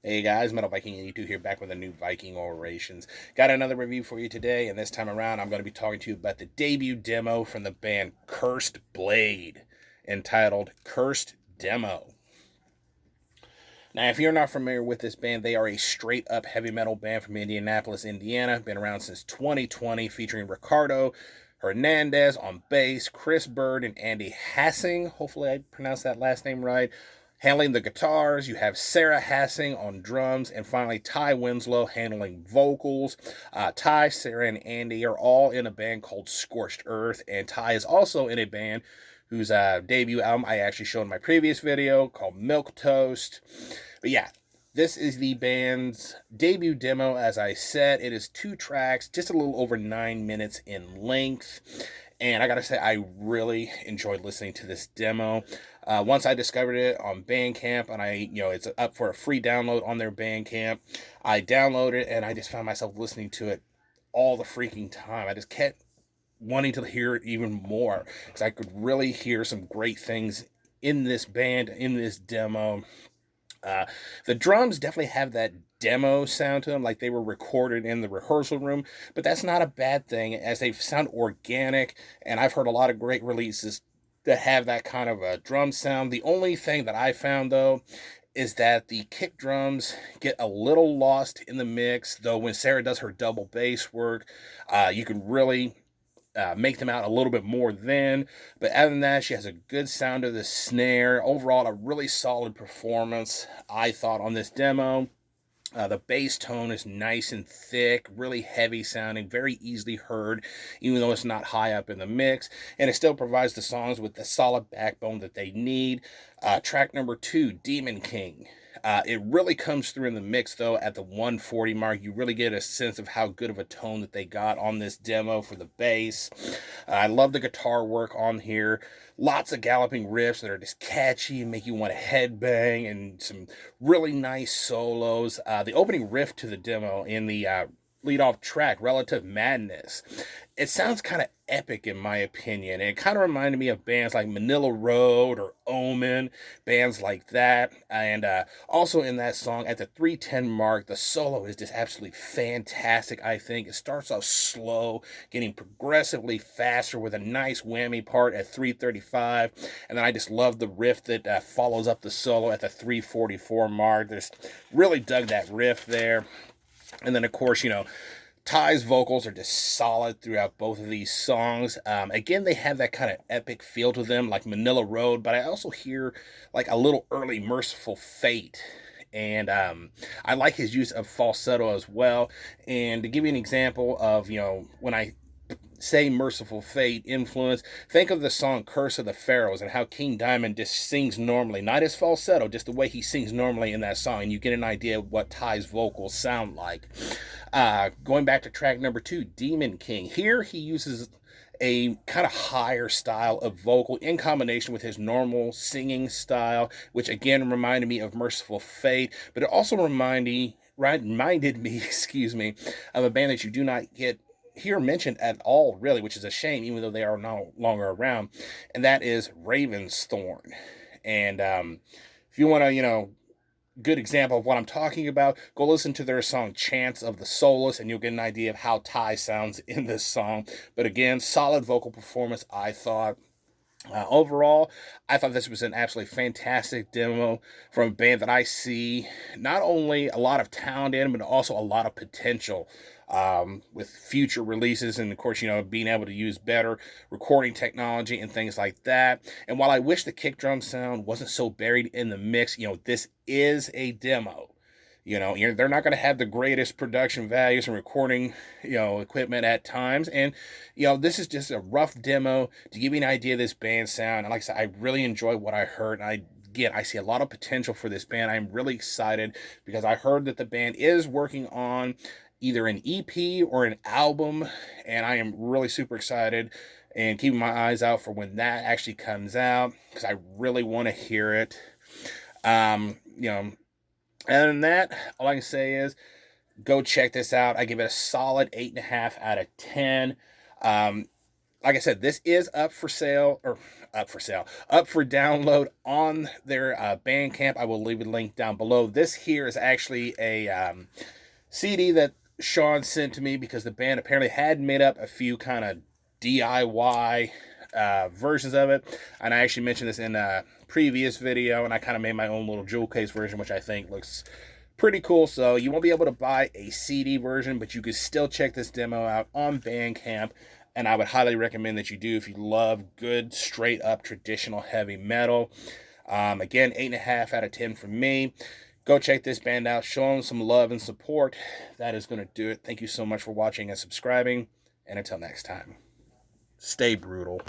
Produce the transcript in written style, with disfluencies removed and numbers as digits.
Hey guys, Metal Viking 82 here, back with a new Viking Orations. Got another review for you today, and this time around I'm going to be talking to you about the debut demo from the band Cursed Blade, entitled Cursed Demo. Now, if you're not familiar with this band, they are a straight up heavy metal band from Indianapolis, Indiana. Been around since 2020, featuring Ricardo Hernandez on bass, Chris Bird and Andy Hassing. Hopefully, I pronounced that last name right. Handling the guitars, you have Sarah Hassing on drums, and finally Ty Winslow handling vocals. Ty, Sarah, and Andy are all in a band called Scorched Earth, and Ty is also in a band whose debut album I actually showed in my previous video called Milk Toast. But yeah, this is the band's debut demo. As I said, it is 2 tracks, just a little over 9 minutes in length. And I gotta say, I really enjoyed listening to this demo. Once I discovered it on Bandcamp, and it's up for a free download on their Bandcamp, I downloaded it, and I just found myself listening to it all the freaking time. I just kept wanting to hear it even more because I could really hear some great things in this band, in this demo. The drums definitely have that demo sound to them, like they were recorded in the rehearsal room, but that's not a bad thing as they sound organic. And I've heard a lot of great releases that have that kind of a drum sound. The only thing that I found though is that the kick drums get a little lost in the mix, though when Sarah does her double bass work, you can really make them out a little bit more then. But other than that, she has a good sound of the snare. Overall, a really solid performance, I thought, on this demo. The bass tone is nice and thick, really heavy sounding, very easily heard, even though it's not high up in the mix. And it still provides the songs with the solid backbone that they need. Track number 2, Demon King. It really comes through in the mix, though, at the 140 mark. You really get a sense of how good of a tone that they got on this demo for the bass. I love the guitar work on here. Lots of galloping riffs that are just catchy and make you want to headbang, and some really nice solos. The opening riff to the demo in the lead off track, Relative Madness, it sounds kind of epic in my opinion. And it kind of reminded me of bands like Manila Road or Omen, bands like that. And also in that song at the 310 mark, the solo is just absolutely fantastic, I think. It starts off slow, getting progressively faster with a nice whammy part at 335. And then I just love the riff that follows up the solo at the 344 mark. Just really dug that riff there. And then, of course, Ty's vocals are just solid throughout both of these songs. Again, they have that kind of epic feel to them, like Manila Road, but I also hear like a little early Merciful Fate. And I like his use of falsetto as well. And to give you an example of, when I say Merciful Fate influence, think of the song Curse of the Pharaohs and how King Diamond just sings normally, not his falsetto, just the way he sings normally in that song, and you get an idea of what Ty's vocals sound like. Going back to track number 2, Demon King. Here he uses a kind of higher style of vocal in combination with his normal singing style, which again reminded me of Merciful Fate, but it also reminded me, excuse me, of a band that you do not get here mentioned at all, really, which is a shame, even though they are no longer around, and that is Raven's Thorn. And if you want to, good example of what I'm talking about, go listen to their song Chants of the Soulless, and you'll get an idea of how Ty sounds in this song. But again, solid vocal performance, I thought. Overall, I thought this was an absolutely fantastic demo from a band that I see not only a lot of talent in, but also a lot of potential with future releases. And of course, being able to use better recording technology and things like that. And while I wish the kick drum sound wasn't so buried in the mix, this is a demo. They're not going to have the greatest production values and recording, equipment at times. And, this is just a rough demo to give you an idea of this band sound. And like I said, I really enjoy what I heard. And I see a lot of potential for this band. I'm really excited because I heard that the band is working on either an EP or an album. And I am really super excited and keeping my eyes out for when that actually comes out because I really want to hear it. Other than that, all I can say is go check this out. I give it a solid 8.5 out of 10. Like I said, this is up for sale or up for sale, up for download on their Bandcamp. I will leave a link down below. This here is actually a CD that Sean sent to me because the band apparently had made up a few kind of DIY versions of it, and I actually mentioned this in a previous video, and I kind of made my own little jewel case version, which I think looks pretty cool. So you won't be able to buy a CD version, but you can still check this demo out on Bandcamp, and I would highly recommend that you do if you love good straight up traditional heavy metal. Again, 8.5 out of 10 from me. Go check this band out, show them some love and support. That is going to do it. Thank you so much for watching and subscribing, and until next time, stay brutal.